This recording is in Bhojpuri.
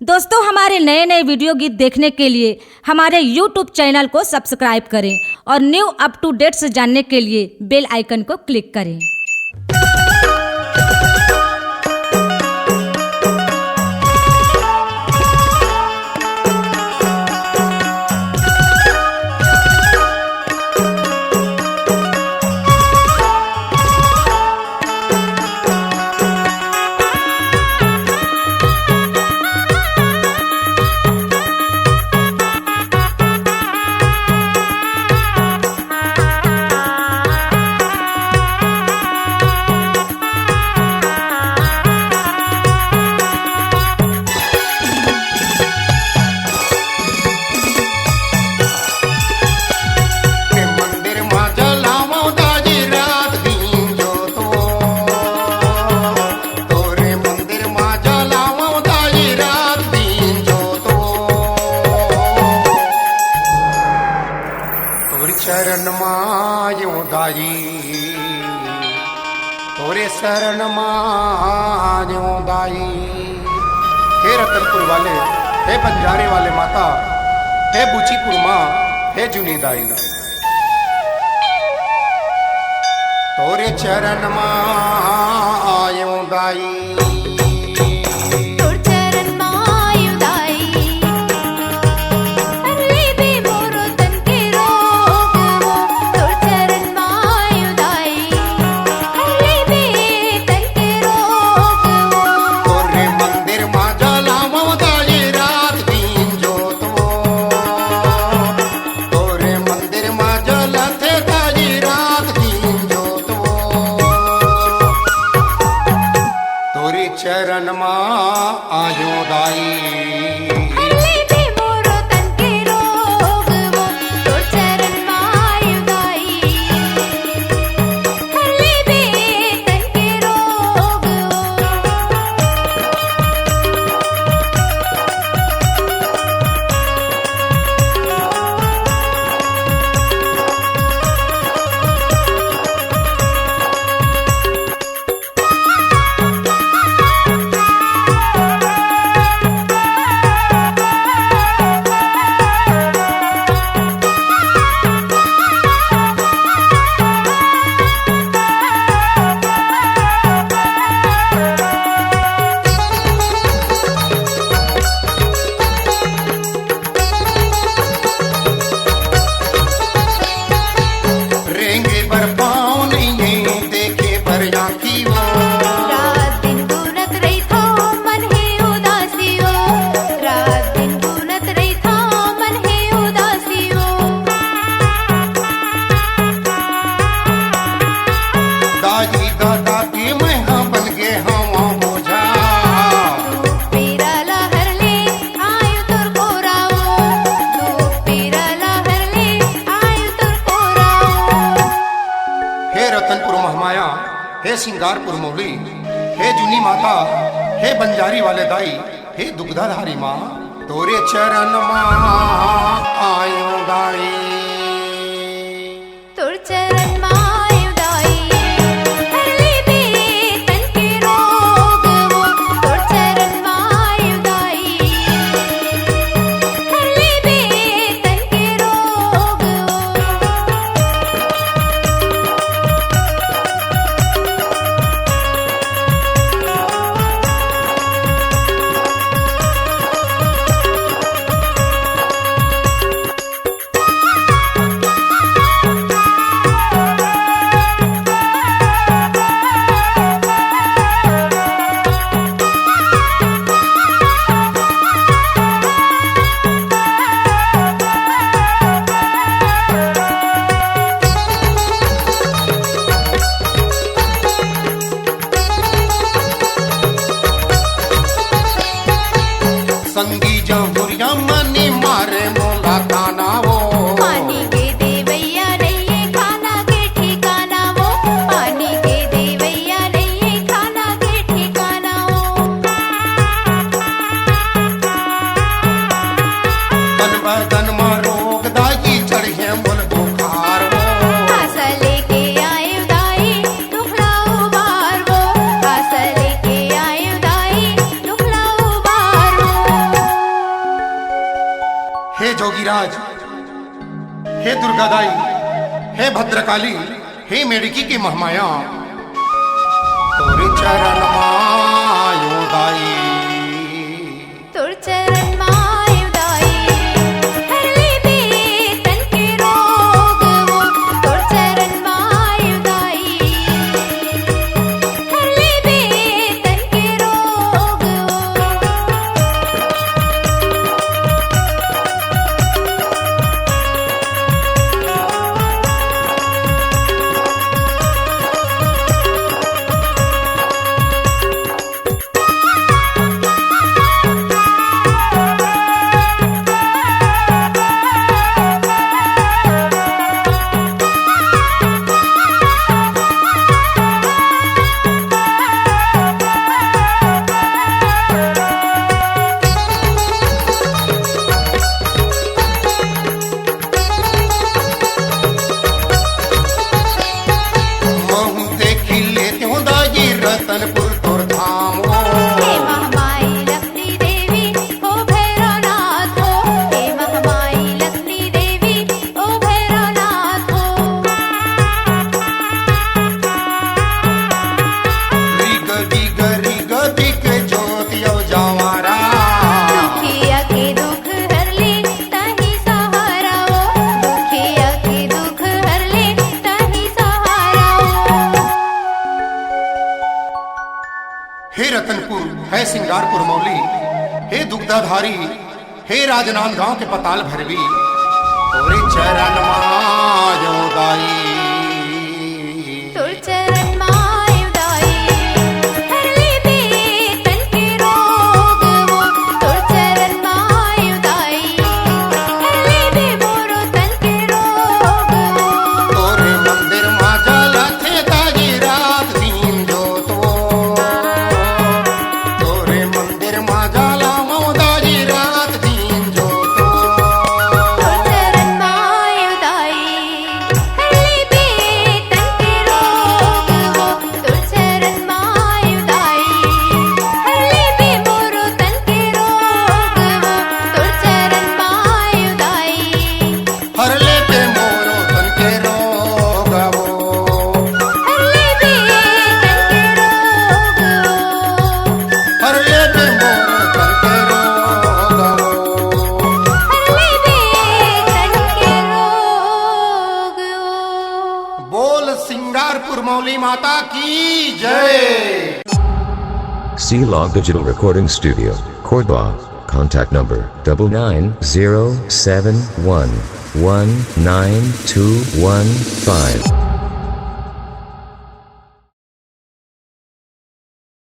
दोस्तों, हमारे नए नए वीडियो गीत देखने के लिए हमारे YouTube चैनल को सब्सक्राइब करें और न्यू अप टू डेट्स जानने के लिए बेल आइकन को क्लिक करें। शरण मायो दाई तोरे शरण मायो दाई। हे रतनपुर वाले, हे बंजारे वाले माता, हे बुचीपुर माँ, हे जुनी दाई, तोरे चरण मायो दाई। चरण माँ आयो दाई। हे सिंगारपुर मौली, हे जुनी माता, हे बंजारी वाले दाई, हे दुग्धाधारी माँ, तोरे चरण माँ आयो दाई। तोर चरण माँ आयो दाई, हर ले बे तन के रोग वो। तोर चरण माँ आयो दाई, हर ले बे तन के रोग वो। संगी जहुरिया मनी मारे मोला काना वो। पानी के देवैया नहीं खाना के ठिकाना वो। पानी के देवैया नहीं खाना के ठिकाना वो। तन बदन में रोग दाई चढ़े मोल बुखार वो। आशा लेके आए दाई दुखड़ा उबार वो। आशा लेके आए दाई दुखड़ा उबार वो। जोगीराज, हे दुर्गादाई, हे भद्रकाली, हे मेडिकी की महामाया, तोरे चरण मायो दाई, तुर चरण मायो दाई, हर ले बे तन के रोग वो, तुर चरण मायो दाई, हर ले बे तन के रोग वो। रतनपुर तोर धाम हे महामाई लक्ष्मी देवी ओ भैरवनाथ हो, हे महामाई लक्ष्मी देवी ओ भैरवनाथ हो। रिग दिग रिग दिग ज्योतियो जवारा, दुखिया के दुख हर ले ताही सहारा वो, दुखिया के दुख हर ले ताही सहारा वो। हे रतनपुर, है सिंगारपुर मौली, हे दुग्धाधारी, हे राजनांदगांव के पताल भरवी, तोरे चरण मायो दाई, तुर चरण मायो दाई, हर ले बे तन के रोग वो, तुर चरण मायो दाई, हर ले बे मोरो तन के रोग वो। तोरे मंदिर मा जाला थे ताजी रात दिन जो तो, तोरे मंदिर मा जाला मौदाजी रात दिन जो तो, तुर चरण मायो दाई, हर ले बे तन के रोग वो, तुर चरण मायो दाई, हर ले बे मोरो तन के रोग वो, तुर चरण मायो दाई। हर ले पे मोरो तन के रोग वो, हर ले बे तन के रोग वो, हर ले पे मोरो तन के रोग वो। हर ले बे तन के रोग वो। बोल सिंगारपुर मौली माता की जय। C-Log Digital Recording Studio, Cordoba. Contact number 9907119215.